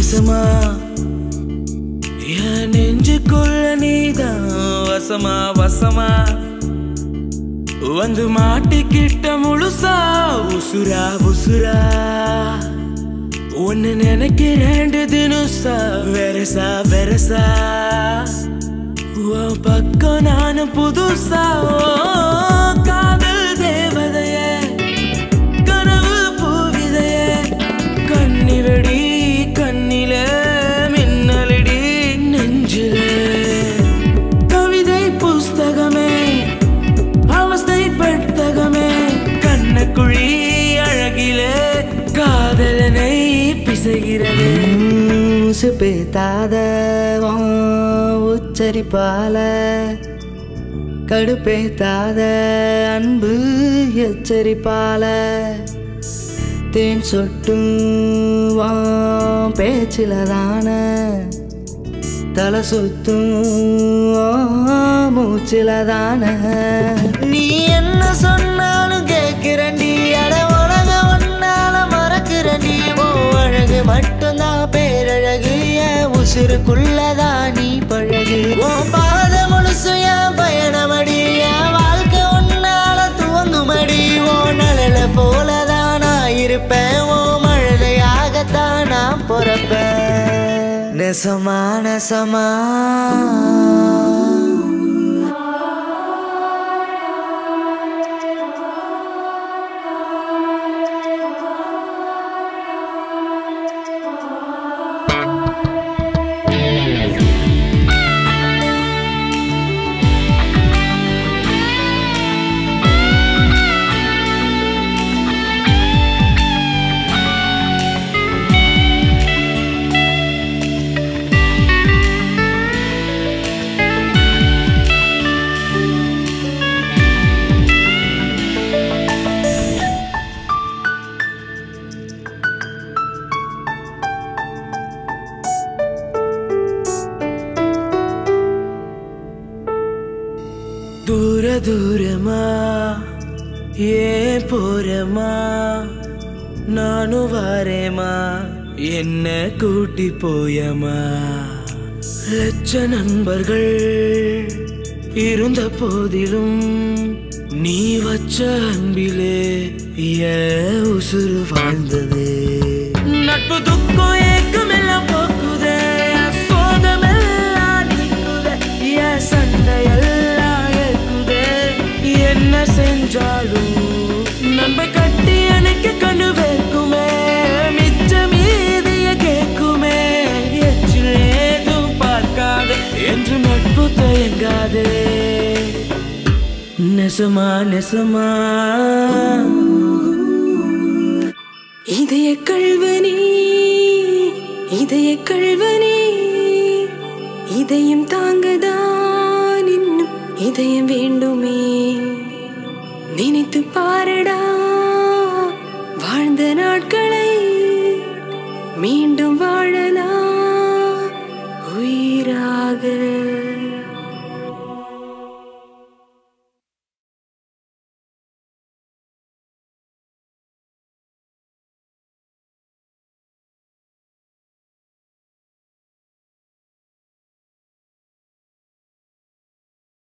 நெசமா என் நெஞ்சுக்குள்ள நீதான் வசமா வசமா வந்து மாட்டிக்கிட்ட முழுசா உசுரா உசுரா ஒன்னு நினைக்கிறேன் தினுசா வெரசா வெரசா பக்கம் நானும் புதுசா காதல் தேவதையே கனவு பூவிதையே கண்ணி வெடி கண்ணில மின்னலடி நெஞ்சில கவிதை புஸ்தகமே அவஸ்தை பெட்டகமே கண்ணக்குழி அழகிலே காதலனை பிசைகிறது பேத்தாத உச்சரிப்பால கடுப்பேத்தாத அன்பு எச்சரிப்பால தேன் சொட்டும் பேச்சிலதான தலை சுத்தும் மூச்சிலதான நீ என்ன சொன்னாலும் கேட்கிறண்டி அட உலக ஒன்னால மறக்கிறண்டி ஓ அழகு மட்டும்தான் பேரழகு என் உசுருக்குள்ளதான் நீ பழகு ஓ பாத முழுசு என் பயணமடி என் வாழ்க்கை ஒன்னால துவங்குமடி ஓ நலல போலதான் நான் இருப்பேன் ஓ மழலையாகத்தான் நான் பொறப்பேன் நெசமா நெசமா தூர தூரமா ஏன் போறமா நானும் வாரேமா என்ன கூட்டி போயமா லட்ச நண்பர்கள் இருந்த போதிலும் நீ வச்ச அன்பிலே ஏன் உசுறு வாழ்ந்தது நட்பு துக்கம் ஏக்கமெல்லாம் போக்குதே சோகமெல்லாம் நீக்குதே ஏன் சண்டையெல்லாம் என்ன செஞ்சாலும் நம்ப கட்டி எனக்கு கண்ணு வைக்குமே மிச்ச மீதிய கேட்குமே எச்சில் ஏதும் பார்க்காத என்று நட்பு தயங்காதே நெசமா நெசமா இதய கல்வனி இதய கல்வனி இதயம் தாங்கதான் இன்னும் இதயம் வேண்டுமே நினைத்து பாரடா வாழ்ந்த நாட்களை